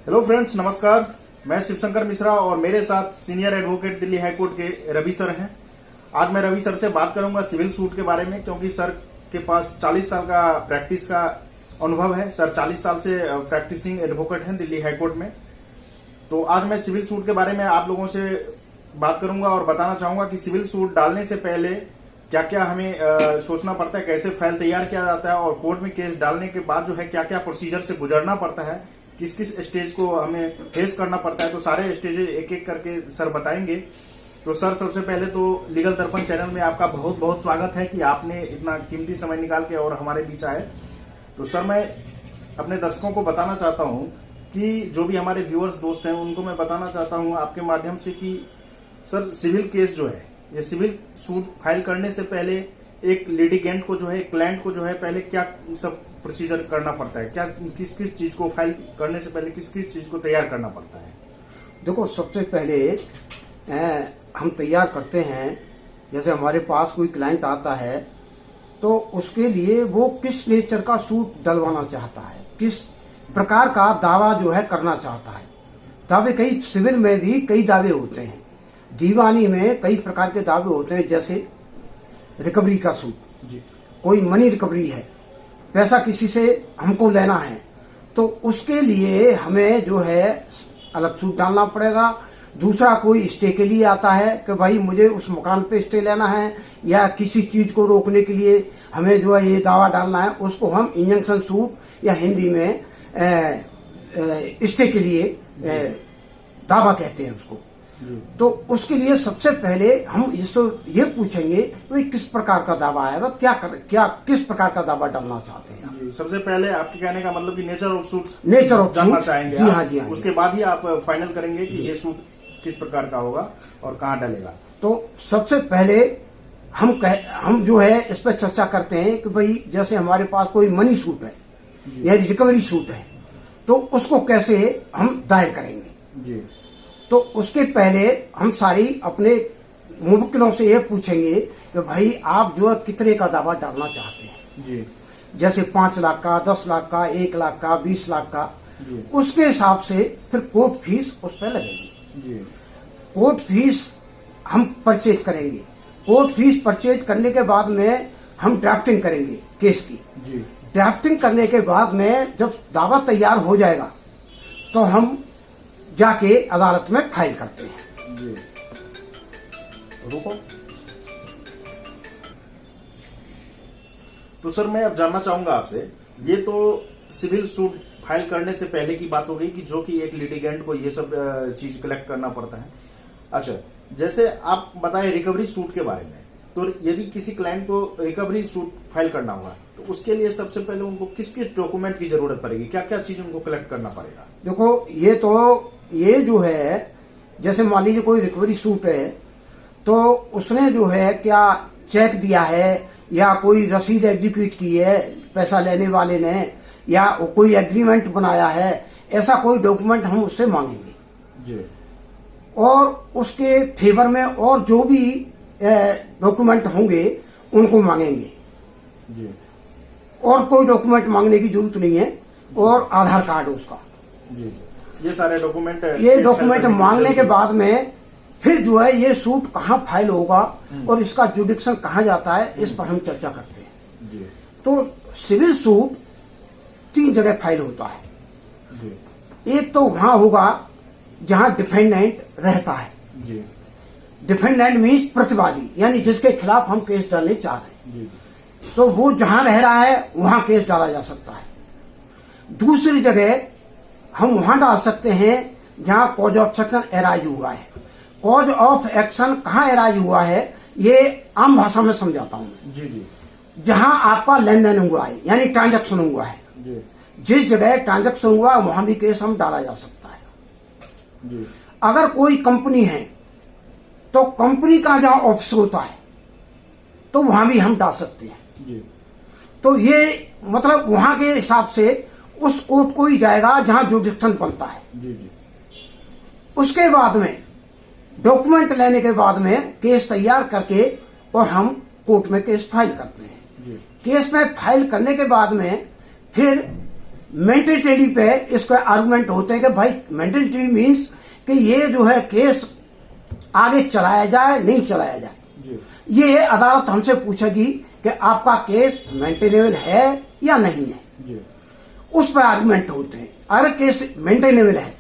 Hello friends, नमस्कार। मैं शिवशंकर मिश्रा और मेरे साथ सीनियर एडवोकेट दिल्ली हाईकोर्ट के रवि सर हैं। आज मैं रवि सर से बात करूंगा सिविल सूट के बारे में, क्योंकि सर के पास 40 साल का प्रैक्टिस का अनुभव है। सर 40 साल से प्रैक्टिसिंग एडवोकेट हैं दिल्ली हाईकोर्ट में। तो आज मैं सिविल सूट के बारे में आप लोगों से बात करूंगा और बताना चाहूंगा कि सिविल सूट डालने से पहले क्या क्या हमें सोचना पड़ता है, कैसे फाइल तैयार किया जाता है, और कोर्ट में केस डालने के बाद जो है क्या क्या प्रोसीजर से गुजरना पड़ता है, किस किस स्टेज को हमें फेस करना पड़ता है। तो सारे स्टेज एक एक करके सर बताएंगे। तो सर, सबसे पहले तो लीगल दर्पण चैनल में आपका बहुत बहुत स्वागत है कि आपने इतना कीमती समय निकाल के और हमारे बीच आए। तो सर, मैं अपने दर्शकों को बताना चाहता हूं कि जो भी हमारे व्यूअर्स दोस्त हैं उनको मैं बताना चाहता हूं आपके माध्यम से कि सर, सिविल केस जो है, ये सिविल सूट फाइल करने से पहले एक लिटिगेंट को जो है, क्लाइंट को जो है, पहले क्या सब प्रोसीजर करना पड़ता है, क्या किस किस चीज को फाइल करने से पहले किस किस चीज को तैयार करना पड़ता है? देखो, सबसे पहले हम तैयार करते हैं, जैसे हमारे पास कोई क्लाइंट आता है तो उसके लिए वो किस नेचर का सूट डलवाना चाहता है, किस प्रकार का दावा जो है करना चाहता है। दावे कई, सिविल में भी कई दावे होते हैं, दीवानी में कई प्रकार के दावे होते हैं। जैसे रिकवरी का सूट जी, कोई मनी रिकवरी है, पैसा किसी से हमको लेना है, तो उसके लिए हमें जो है अलग सूट डालना पड़ेगा। दूसरा, कोई स्टे के लिए आता है कि भाई मुझे उस मकान पे स्टे लेना है, या किसी चीज को रोकने के लिए हमें जो है ये दावा डालना है, उसको हम इंजंक्शन सूट या हिंदी में स्टे के लिए दावा कहते हैं उसको। तो उसके लिए सबसे पहले हम इसको ये पूछेंगे कि किस प्रकार का दावा आएगा, क्या किस प्रकार का दावा डालना चाहते हैं। सबसे पहले आपके कहने का मतलब कि नेचर ऑफ सूट जानना चाहेंगे। जी हाँ, जी हाँ। उसके बाद ही आप फाइनल करेंगे कि ये सूट किस प्रकार का होगा और कहाँ डलेगा। तो सबसे पहले हम जो है इस पर चर्चा करते हैं कि भाई जैसे हमारे पास कोई मनी सूट है या रिकवरी सूट है, तो उसको कैसे हम दायर करेंगे जी। तो उसके पहले हम सारी अपने मुवक्किलों से ये पूछेंगे कि भाई आप जो है कितने का दावा डालना चाहते हैं जी। जैसे 5 लाख का, 10 लाख का, 1 लाख का, 20 लाख का जी। उसके हिसाब से फिर कोर्ट फीस उस पर लगेगी जी। कोर्ट फीस हम परचेज करेंगे। कोर्ट फीस परचेज करने के बाद में हम ड्राफ्टिंग करेंगे केस की जी। ड्राफ्टिंग करने के बाद में जब दावा तैयार हो जाएगा तो हम जाके अदालत में फाइल करते हैं जी। रुको। तो सर, मैं अब जानना चाहूंगा आपसे, ये तो सिविल सूट फाइल करने से पहले की बात हो गई कि जो कि एक लिटिगेंट को ये सब चीज कलेक्ट करना पड़ता है। अच्छा, जैसे आप बताए रिकवरी सूट के बारे में, तो यदि किसी क्लाइंट को रिकवरी सूट फाइल करना होगा तो उसके लिए सबसे पहले उनको किस किस डॉक्यूमेंट की जरूरत पड़ेगी, क्या क्या चीज उनको कलेक्ट करना पड़ेगा? देखो, ये जो है, जैसे मान लीजिए कोई रिकवरी सूट है तो उसने जो है क्या चेक दिया है या कोई रसीद एग्जीक्यूट की है पैसा लेने वाले ने, या कोई एग्रीमेंट बनाया है, ऐसा कोई डॉक्यूमेंट हम उससे मांगेंगे जी। और उसके फेवर में और जो भी डॉक्यूमेंट होंगे उनको मांगेंगे जी। और कोई डॉक्यूमेंट मांगने की जरूरत नहीं है, और आधार कार्ड उसका जी। ये सारे डॉक्यूमेंट मांगने के बाद में फिर जो है ये सूट कहाँ फाइल होगा और इसका जुडिक्शन कहाँ जाता है, इस पर हम चर्चा करते हैं जी। तो सिविल सूट 3 जगह फाइल होता है जी। एक तो वहां होगा जहां डिफेंडेंट रहता है जी। डिफेंडेंट मीन्स प्रतिवादी, यानी जिसके खिलाफ हम केस डालने चाह रहे हैं जी। तो वो जहां रह रहा है वहां केस डाला जा सकता है। दूसरी जगह हम वहां डाल सकते हैं जहां कॉज ऑफ एक्शन एराइज हुआ है। कॉज ऑफ एक्शन कहाँ एराइज हुआ है ये आम भाषा में समझाता हूं मैं जी जी। जहां आपका लेन देन हुआ है, यानी ट्रांजैक्शन हुआ है जी। जिस जगह ट्रांजैक्शन हुआ वहां भी केस हम डाला जा सकता है जी। अगर कोई कंपनी है तो कंपनी का जहां ऑफिस होता है तो वहां भी हम डाल सकते हैं जी। तो ये मतलब वहां के हिसाब से उस कोर्ट को ही जाएगा जहां जुडिक्शन बनता है जी जी। उसके बाद में डॉक्यूमेंट लेने के बाद में केस तैयार करके और हम कोर्ट में केस फाइल करते हैं जी। केस में फाइल करने के बाद में फिर मेंटेलिटी पे इसका आर्गुमेंट होते हैं कि भाई मेंटेलिटी मीन्स कि ये जो है केस आगे चलाया जाए नहीं चलाया जाए। जी। ये अदालत हमसे पूछेगी कि आपका केस मेंटेनेबल है या नहीं है। जी। उस पर आर्गुमेंट होते हैं। अगर केस मेंटेनेबल है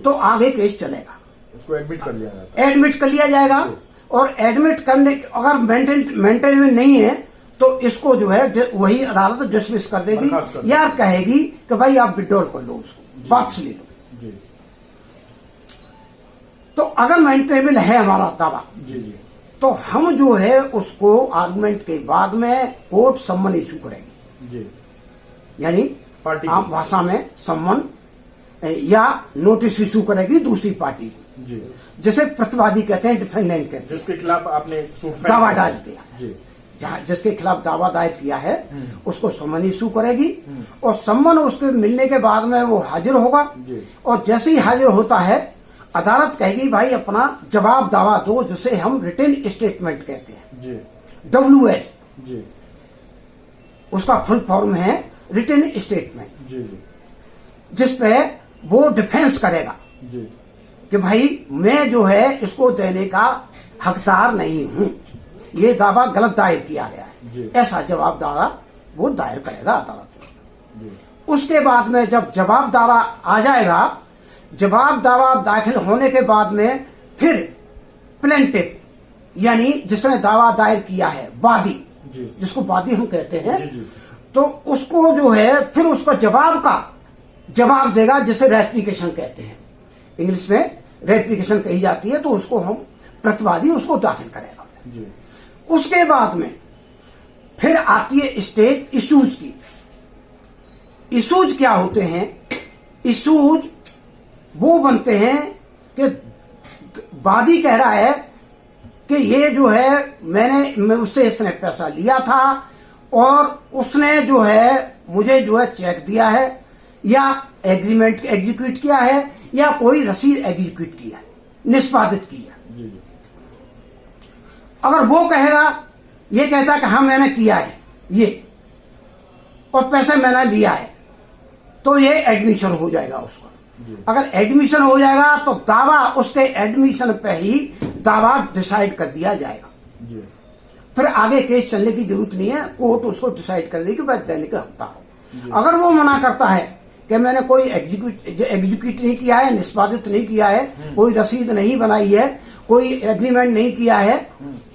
तो आगे केस चलेगा, उसको एडमिट कर लिया जाता है। एडमिट कर लिया जाएगा। और एडमिट करने अगर मेंटेनेबल नहीं है तो इसको जो है वही अदालत डिसमिस कर देगी या कहेगी कि भाई आप विड्रॉल कर लो, उसको वापस ले लो। जी। तो अगर मेंटेनेबल है हमारा दावा, जी जी, तो हम जो है उसको आर्गुमेंट के बाद में कोर्ट सम्मन इशू करेगी। जी। यानी पार्टी आम भाषा में सम्मन या नोटिस इशू करेगी दूसरी पार्टी को, जी, जिसे प्रतिवादी कहते हैं, डिफेंडेंट कहते हैं, जिसके खिलाफ आपने सूट दावा डाल दिया। जी। जिसके खिलाफ दावा दायर किया है उसको सम्मन इशू करेगी और सम्मन उसके मिलने के बाद में वो हाजिर होगा। जी। और जैसे ही हाजिर होता है अदालत कहेगी भाई अपना जवाब दावा दो, जिसे हम रिटन स्टेटमेंट कहते हैं, जी। WS। जी। उसका फुल फॉर्म है रिटन स्टेटमेंट, जी जी, जिसपे वो डिफेंस करेगा जी, कि भाई मैं जो है इसको देने का हकदार नहीं हूं, ये दावा गलत दायर किया गया जी। है, ऐसा जवाब दावा वो दायर करेगा अदालत में। जी। उसके बाद में जब जवाब दावा आ जाएगा, जवाब दावा दाखिल होने के बाद में फिर प्लेंटिव यानी जिसने दावा दायर किया है, वादी, जी। जिसको वादी हम कहते हैं, जी जी, तो उसको जो है फिर उसका जवाब देगा, जिसे रेप्लिकेशन कहते हैं। इंग्लिश में रेप्लिकेशन कही जाती है। तो उसको हम प्रतिवादी उसको दाखिल करेगा। जी। उसके बाद में फिर आती है स्टेज इशूज की। इशूज क्या होते हैं? इशूज वो बनते हैं कि वादी कह रहा है कि ये जो है मैं उससे इसने पैसा लिया था और उसने जो है मुझे जो है चेक दिया है या एग्रीमेंट एग्जीक्यूट किया है या कोई रसीद एग्जीक्यूट किया है, निष्पादित किया। जी जी, अगर वो कहेगा, ये कहता कि हाँ मैंने किया है ये और पैसे मैंने लिया है, तो ये एडमिशन हो जाएगा उसका। अगर एडमिशन हो जाएगा तो दावा उसके एडमिशन पे ही दावा डिसाइड कर दिया जाएगा। जी। फिर आगे केस चलने की जरूरत नहीं है, कोर्ट उसको डिसाइड कर देगी कि बस देने का हकदार हो। अगर वो मना करता है कि मैंने कोई एग्जीक्यूट नहीं किया है, निष्पादित नहीं किया है, कोई रसीद नहीं बनाई है, कोई एग्रीमेंट नहीं किया है,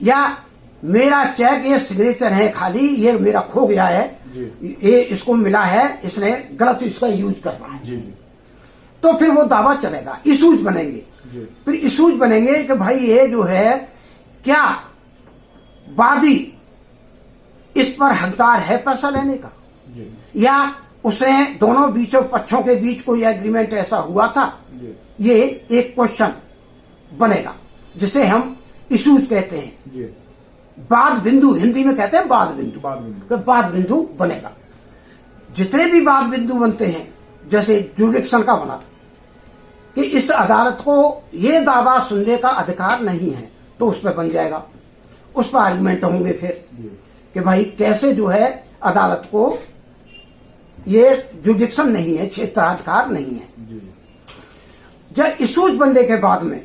या मेरा चेक ये सिग्नेचर है खाली, ये मेरा खो गया है, ये इसको मिला है, इसने गलत इसका यूज कर रहा है, जी जी, तो फिर वो दावा चलेगा। इशूज बनेंगे। फिर इशूज बनेंगे कि भाई ये जो है क्या वादी इस पर हकदार है पैसा लेने का, जी, या उसने दोनों पक्षों के बीच कोई एग्रीमेंट ऐसा हुआ था। ये एक क्वेश्चन बनेगा जिसे हम इशूज कहते हैं। जी। बाद बिंदु हिंदी में कहते हैं बाद बिंदु। बाद बिंदु बनेगा। जितने भी बाद बिंदु बनते हैं, जैसे जुडिक्शन का बना कि इस अदालत को ये दावा सुनने का अधिकार नहीं है, तो उस पर बन जाएगा। उस पर आर्गुमेंट होंगे फिर कि भाई कैसे जो है अदालत को ये जुडिक्शन नहीं है, क्षेत्राधिकार नहीं है। जब इशूज बनने के बाद में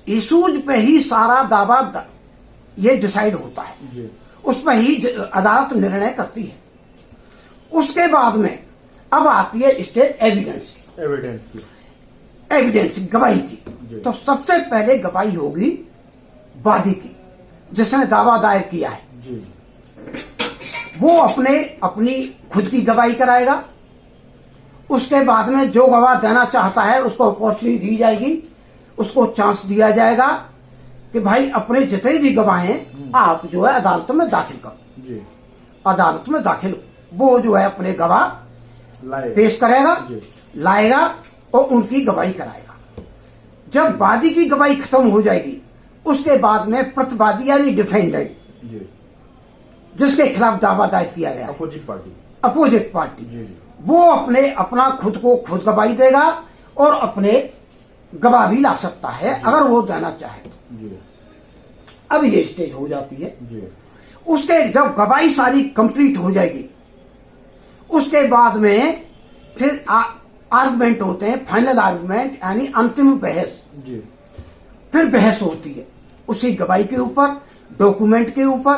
इशूज पे ही सारा दावा ये डिसाइड होता है, उस पर ही अदालत निर्णय करती है। उसके बाद में अब आती है स्टेज एविडेंस गवाही की। तो सबसे पहले गवाही होगी वादी की, जिसने दावा दायर किया है। वो अपनी खुद की गवाही कराएगा। उसके बाद में जो गवाह देना चाहता है उसको अपॉर्चुनिटी दी जाएगी, उसको चांस दिया जाएगा कि भाई अपने जितने भी गवाह हैं आप जो है अदालत में दाखिल करो। अदालत में दाखिल वो जो है अपने गवाह पेश करेगा, लाएगा और उनकी गवाही कराएगा। जब वादी की गवाही खत्म हो जाएगी, उसके बाद में प्रतिवादी यानी डिफेंडेंट, जिसके खिलाफ दावा दायर किया गया, अपोजिट पार्टी, वो अपना खुद को खुद गवाही देगा और अपने गवाह भी ला सकता है अगर वो देना चाहे तो। अब ये स्टेज हो जाती है। उसके जब गवाही सारी कंप्लीट हो जाएगी, उसके बाद में फिर आर्गुमेंट होते हैं, फाइनल आर्गुमेंट यानी अंतिम बहस। जी। फिर बहस होती है उसी गवाही के ऊपर, डॉक्यूमेंट के ऊपर,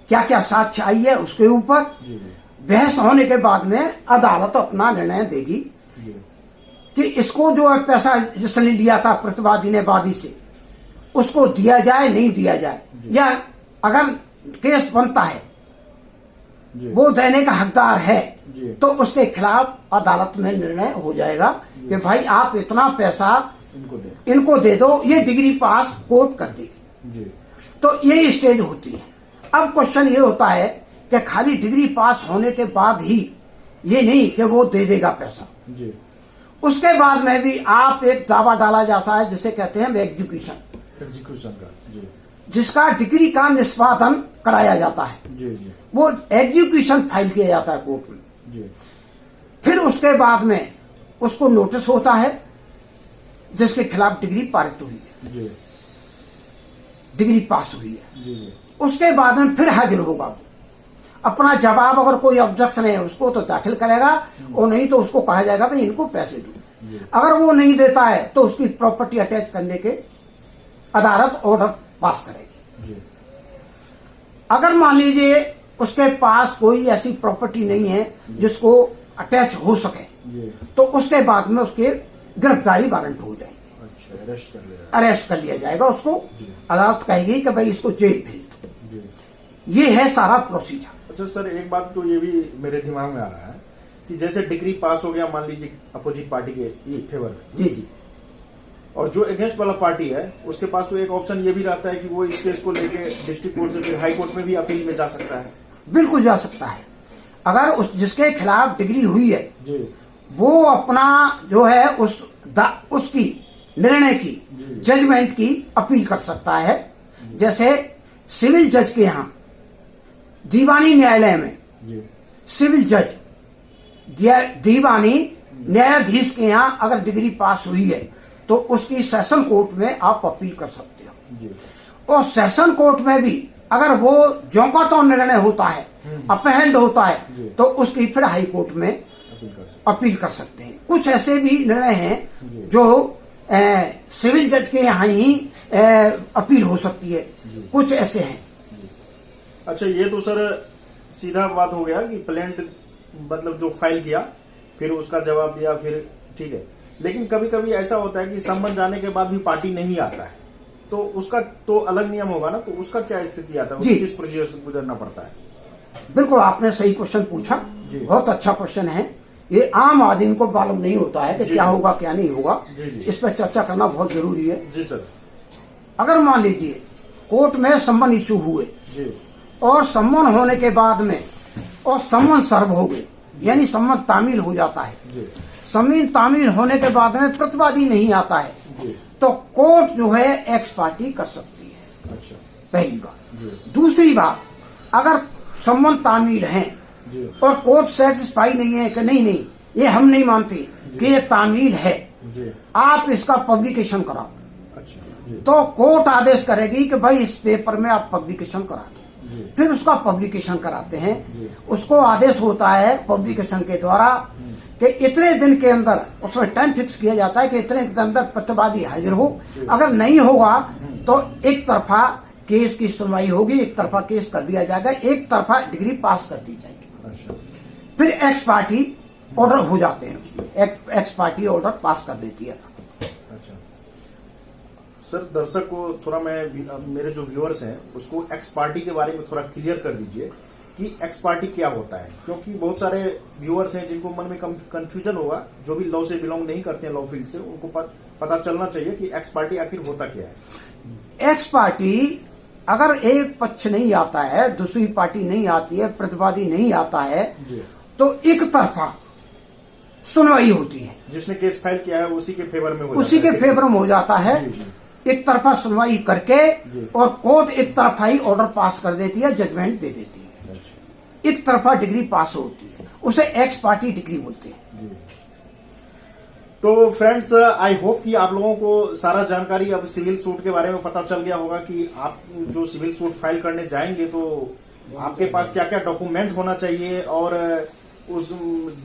क्या क्या साक्ष्य आई है उसके ऊपर। बहस होने के बाद में अदालत अपना निर्णय देगी कि इसको जो पैसा जिसने लिया था प्रतिवादी ने वादी से, उसको दिया जाए नहीं दिया जाए, या अगर केस बनता है वो देने का हकदार है तो उसके खिलाफ अदालत में निर्णय हो जाएगा कि भाई आप इतना पैसा इनको दे दो, ये डिग्री पास कोर्ट कर देगी। तो ये स्टेज होती है। अब क्वेश्चन ये होता है कि खाली डिग्री पास होने के बाद ही ये नहीं कि वो दे देगा पैसा, उसके बाद में भी आप एक दावा डाला जाता है जिसे कहते हैं एग्जीक्यूशन का, जिसका डिग्री का निष्पादन कराया जाता है। वो एग्जीक्यूशन फाइल किया जाता है कोर्ट में। फिर उसके बाद में उसको नोटिस होता है जिसके खिलाफ डिग्री पारित हुई है, डिग्री पास हुई है। उसके बाद में फिर हाजिर होगा, अपना जवाब अगर कोई ऑब्जेक्शन है उसको तो दाखिल करेगा, और नहीं तो उसको कहा जाएगा भाई इनको पैसे दो। अगर वो नहीं देता है तो उसकी प्रॉपर्टी अटैच करने के अदालत ऑर्डर पास करेगी। अगर मान लीजिए उसके पास कोई ऐसी प्रॉपर्टी नहीं है जिसको अटैच हो सके, तो उसके बाद में उसके गिरफ्तारी वारंट हो जाएगी। अच्छा, अरेस्ट कर लिया जाएगा उसको। अदालत कहेगी कि भाई इसको जेल भेज दो। ये है सारा प्रोसीजर। अच्छा सर, एक बात तो ये भी मेरे दिमाग में आ रहा है कि जैसे डिग्री पास हो गया मान लीजिए अपोजिट पार्टी के फेवर में, जी, और जो अगेंस्ट वाला पार्टी है उसके पास तो एक ऑप्शन ये भी रहता है कि वो इस केस को लेके डिस्ट्रिक्ट कोर्ट से फिर हाई कोर्ट में भी अपील में जा सकता है। बिल्कुल जा सकता है। अगर उस जिसके खिलाफ डिग्री हुई है जी, वो अपना जो है उसकी निर्णय की, जजमेंट की अपील कर सकता है। जैसे सिविल जज के यहाँ दीवानी न्यायालय में सिविल जज दीवानी न्यायाधीश के यहाँ अगर डिग्री पास हुई है तो उसकी सेशन कोर्ट में आप अपील कर सकते हो। और सेशन कोर्ट में भी अगर वो ज्यों का तो निर्णय होता है, अपहेल्ड होता है, तो उसकी फिर हाई कोर्ट में अपील कर सकते हैं। कुछ ऐसे भी निर्णय हैं जो सिविल जज के यहाँ ही अपील हो सकती है, कुछ ऐसे हैं। अच्छा, ये तो सर सीधा बात हो गया कि प्लेंट मतलब जो फाइल किया फिर उसका जवाब दिया, फिर ठीक है। लेकिन कभी कभी ऐसा होता है कि सम्मन जाने के बाद भी पार्टी नहीं आता है, तो उसका तो अलग नियम होगा ना, तो उसका क्या स्थिति आता है, किस प्रोसीजर से गुजरना पड़ता है? बिल्कुल, आपने सही क्वेश्चन पूछा, बहुत अच्छा क्वेश्चन है। ये आम आदमी को मालूम नहीं होता है कि क्या होगा क्या नहीं होगा। इस पर चर्चा करना बहुत जरूरी है। जी सर। अगर मान लीजिए कोर्ट में सम्मन इशू हुए और सम्मन होने के बाद में और सम्मन सर्व हो गए, यानी सम्मन तामील हो जाता है, सम्मन तामील होने के बाद में प्रतिवादी नहीं आता है, तो कोर्ट जो है एक्स पार्टी कर सकती है। अच्छा, पहली बात। दूसरी बात, अगर सम्मन तामील हैं और कोर्ट सेटिस्फाई नहीं है कि नहीं ये हम नहीं मानते कि ये तामील है, आप इसका पब्लिकेशन कराओ। अच्छा, तो कोर्ट आदेश करेगी कि भाई इस पेपर में आप पब्लिकेशन करा दो। फिर उसका पब्लिकेशन कराते हैं। उसको आदेश होता है पब्लिकेशन के द्वारा कि इतने दिन के अंदर, उसमें टाइम फिक्स किया जाता है कि इतने के अंदर प्रतिवादी हाजिर हो। अगर नहीं होगा तो एक तरफा केस की सुनवाई होगी, एक तरफा केस कर दिया जाएगा, एक तरफा डिग्री पास कर दी जाएगी। अच्छा। फिर एक्स पार्टी ऑर्डर हो जाते हैं, एक्स पार्टी ऑर्डर पास कर देती है। अच्छा सर, दर्शक को थोड़ा मेरे जो व्यूअर्स हैं उसको एक्स पार्टी के बारे में थोड़ा क्लियर कर दीजिए कि एक्स पार्टी क्या होता है, क्योंकि बहुत सारे व्यूअर्स हैं जिनको मन में कंफ्यूजन होगा, जो भी लॉ से बिलोंग नहीं करते हैं, लॉ फील्ड से, उनको पता चलना चाहिए कि एक्स पार्टी आखिर होता क्या है। एक्स पार्टी अगर एक पक्ष नहीं आता है, दूसरी पार्टी नहीं आती है, प्रतिवादी नहीं आता है, तो एक तरफा सुनवाई होती है। जिसने केस फाइल किया है उसी के फेवर में हो जाता है। एक तरफा सुनवाई करके और कोर्ट एक तरफा ही ऑर्डर पास कर देती है, जजमेंट दे देती है। एक तरफा डिग्री पास होती है, उसे एक्स पार्टी डिग्री बोलते हैं। तो फ्रेंड्स, आई होप कि आप लोगों को सारा जानकारी अब सिविल सूट के बारे में पता चल गया होगा कि आप जो सिविल सूट फाइल करने जाएंगे तो आपके पास क्या क्या डॉक्यूमेंट होना चाहिए और उस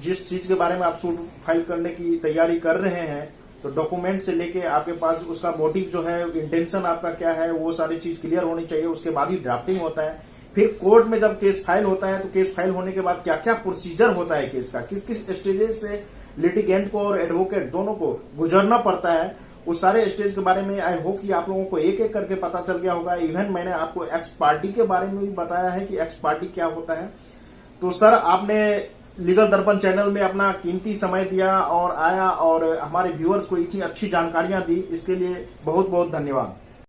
जिस चीज के बारे में आप सूट फाइल करने की तैयारी कर रहे हैं, तो डॉक्यूमेंट से लेके आपके पास उसका मोटिव जो है, इंटेंशन आपका क्या है, वो सारी चीज क्लियर होनी चाहिए। उसके बाद ही ड्राफ्टिंग होता है। फिर कोर्ट में जब केस फाइल होता है, तो केस फाइल होने के बाद क्या क्या प्रोसीजर होता है केस का, किस किस स्टेजेस से लिटिगेंट को और एडवोकेट दोनों को गुजरना पड़ता है, उस सारे स्टेज के बारे में आई होप कि आप लोगों को एक एक करके पता चल गया होगा। इवन मैंने आपको एक्स पार्टी के बारे में भी बताया है कि एक्स पार्टी क्या होता है। तो सर, आपने लीगल दर्पण चैनल में अपना कीमती समय दिया और आया और हमारे व्यूअर्स को इतनी अच्छी जानकारियां दी, इसके लिए बहुत बहुत धन्यवाद।